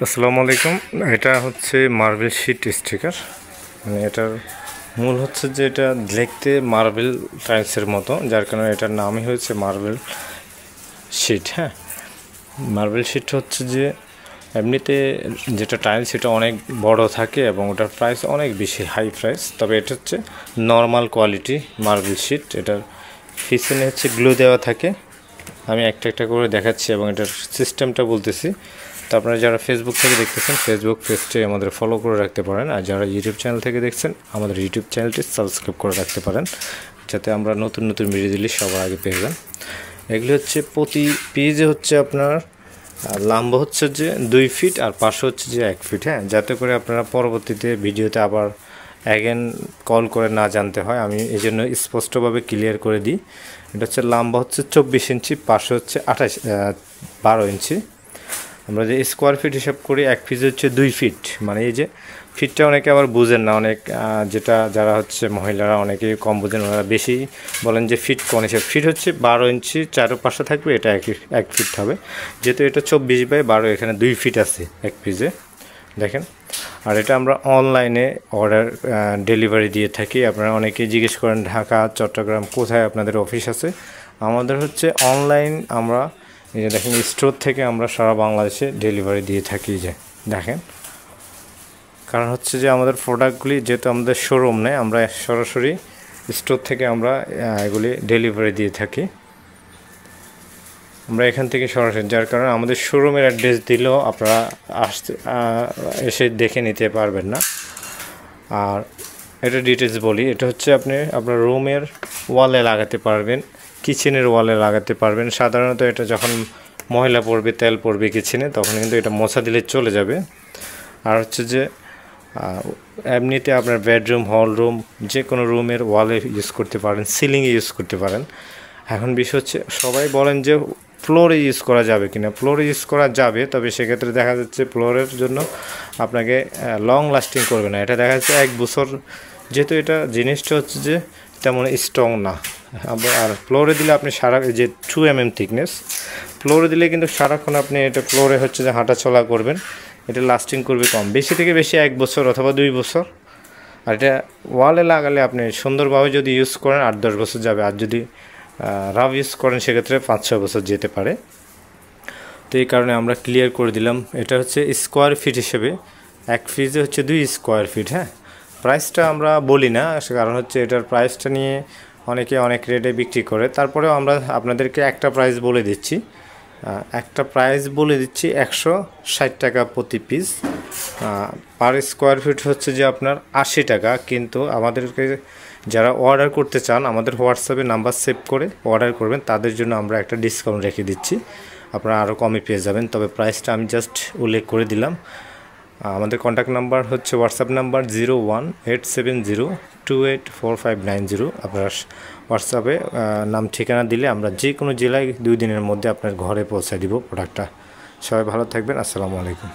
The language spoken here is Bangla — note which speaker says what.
Speaker 1: আসসালামু আলাইকুম। এটা হচ্ছে মার্বেল শিট স্টিকার। মানে এটার মূল হচ্ছে যে এটা দেখতে মার্বেল টাইলসের মতো, যার কারণে এটার নামই হয়েছে মার্বেল শিট। হ্যাঁ, মার্বেল শিট হচ্ছে যে এমনিতে যেটা টাইলস সেটা অনেক বড় থাকে এবং ওটার প্রাইস অনেক বেশি, হাই প্রাইস। তবে এটা হচ্ছে নর্মাল কোয়ালিটি মার্বেল শিট। এটার পিছনে হচ্ছে গ্লু দেওয়া থাকে। আমি একটা একটা করে দেখাচ্ছি এবং এটার সিস্টেমটা বলতেছি। তো আপনারা যারা ফেসবুক থেকে দেখতেছেন, ফেসবুক পেজটি আমাদের ফলো করে রাখতে পারেন, আর যারা ইউটিউব চ্যানেল থেকে দেখছেন আমাদের ইউটিউব চ্যানেলটি সাবস্ক্রাইব করে রাখতে পারেন, যাতে আমরা নতুন নতুন ভিডিও দিলে সবার আগে পেয়ে যান। এগুলি হচ্ছে প্রতি পেজে হচ্ছে আপনার লম্বা হচ্ছে যে 2 ফিট আর পাশে হচ্ছে যে 1 ফিট। হ্যাঁ, যাতে করে আপনারা পরবর্তীতে ভিডিওতে আবার অ্যাগেন কল করে না জানতে হয়, আমি এই জন্য স্পষ্টভাবে ক্লিয়ার করে দিই। এটা হচ্ছে লম্বা হচ্ছে 24 ইঞ্চি, পাশে হচ্ছে 12 ইঞ্চি। আমরা যে স্কোয়ার ফিট হিসাব করি, 1 ফিট হচ্ছে 2 ফিট। মানে এই যে ফিটটা অনেকে আবার বুঝেন না, অনেক যেটা যারা হচ্ছে মহিলারা অনেকে কম বুঝেন, ওনারা বেশি বলেন যে ফিট কোন হিসাব। ফিট হচ্ছে 12 ইঞ্চি, চারপাশে থাকবে, এটা 1 ফিট হবে। যেহেতু এটা 24/12, এখানে 2 ফিট আছে 1 পিসে, দেখেন। আর এটা আমরা অনলাইনে অর্ডার ডেলিভারি দিয়ে থাকি। আপনারা অনেকেই জিজ্ঞেস করেন ঢাকা, চট্টগ্রাম কোথায় আপনাদের অফিস আছে। আমাদের হচ্ছে অনলাইন, আমরা এই যে দেখেন স্টোর থেকে আমরা সারা বাংলাদেশে ডেলিভারি দিয়ে থাকি। যে দেখেন, কারণ হচ্ছে যে আমাদের প্রোডাক্টগুলি যেহেতু আমাদের শোরুম নেই, আমরা সরাসরি স্টোর থেকে আমরা এগুলি ডেলিভারি দিয়ে থাকি। আমরা এখান থেকে সরাসরি, যার কারণে আমাদের শোরুমের অ্যাড্রেস দিলেও আপনারা এসে দেখে নিতে পারবেন না। আর এটা ডিটেলস বলি, এটা হচ্ছে আপনি আপনার রুমের ওয়ালে লাগাতে পারবেন, কিচেনের ওয়ালে লাগাতে পারবেন। সাধারণত এটা যখন ময়লা পড়বে, তেল পড়বে কিচেনে, তখন কিন্তু এটা মোছা দিলে চলে যাবে। আর হচ্ছে যে এমনিতে আপনার বেডরুম, হল রুম, যে কোনো রুমের ওয়ালে ইউজ করতে পারেন, সিলিংয়ে ইউজ করতে পারেন। এখন বিষয় হচ্ছে সবাই বলেন যে ফ্লোরে ইউজ করা যাবে কিনা। ফ্লোরে ইউজ করা যাবে, তবে সেক্ষেত্রে দেখা যাচ্ছে ফ্লোরের জন্য আপনাকে লং লাস্টিং করবে না। এটা দেখা যাচ্ছে 1 বছর, যেহেতু এটা জিনিসটা হচ্ছে যে তেমন স্ট্রং না। আর ফ্লোরে দিলে আপনি সারা যে 2 mm থিকনেস, ফ্লোরে দিলে কিন্তু সারাক্ষণ আপনি এটা ফ্লোরে হচ্ছে যে হাঁটা চলা করবেন, এটা লাস্টিং করবে কম, বেশি থেকে বেশি 1 বছর অথবা 2 বছর। আর এটা ওয়ালে লাগালে আপনি সুন্দরভাবে যদি ইউজ করেন 8-10 বছর যাবে, আর যদি রাফ ইউজ করেন সেক্ষেত্রে 5-6 বছর যেতে পারে। তো এই কারণে আমরা ক্লিয়ার করে দিলাম। এটা হচ্ছে স্কোয়ার ফিট হিসেবে 1 ফিটে হচ্ছে 2 স্কোয়ার ফিট। হ্যাঁ, প্রাইসটা আমরা বলি না, কারণ হচ্ছে এটার প্রাইসটা নিয়ে অনেকে অনেক রেটে বিক্রি করে। তারপরেও আমরা আপনাদেরকে একটা প্রাইস বলে দিচ্ছি, 160 টাকা প্রতি পিস। পার স্কোয়ার ফিট হচ্ছে যে আপনার 80 টাকা। কিন্তু আমাদেরকে যারা অর্ডার করতে চান, আমাদের হোয়াটসঅ্যাপে নাম্বার সেভ করে অর্ডার করবেন, তাদের জন্য আমরা একটা ডিসকাউন্ট রেখে দিচ্ছি, আপনারা আরও কমে পেয়ে যাবেন। তবে প্রাইসটা আমি জাস্ট উল্লেখ করে দিলাম। আমাদের কন্ট্যাক্ট নাম্বার হচ্ছে হোয়াটসঅ্যাপ নাম্বার 018702845990। আপনারা হোয়াটসঅ্যাপে নাম ঠিকানা দিলে আমরা যে কোনো জেলায় 2 দিনের মধ্যে আপনার ঘরে পৌঁছে দিব প্রোডাক্টটা। সবাই ভালো থাকবেন। আসসালামু আলাইকুম।